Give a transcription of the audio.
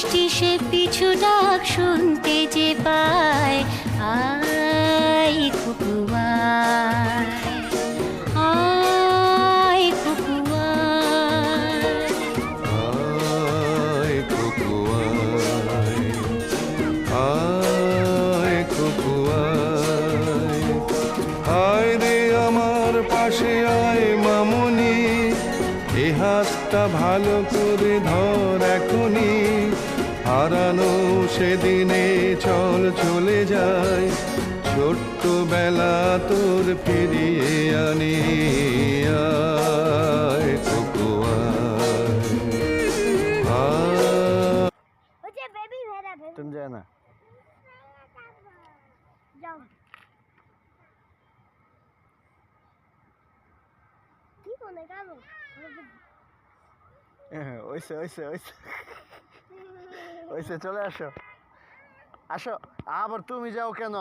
মিষ্টি সে পিছু ডাক শুনতে যে পায়, আয় কুকু আয়, আয় কুকু আয়। আয় কুকু আয়, আয় কুকু আয়, আয় রে আমার পাশে আয় মামুনি, এ হাতটা ভালো করে ধর এখনি, হারানো সেদিনে চল চলে যায়, ছোট্ট বেলা তোর ফিরিয়ে আনি, আয় কুকু আয়, আয়। मुझे बेबी भेजा भेजा तुम जाए ना। जाओ কি বলে কালো ওইসে ওইসে ওইসে ওইসে চলে আসো, আসো। আবার তুমি যাও কেন?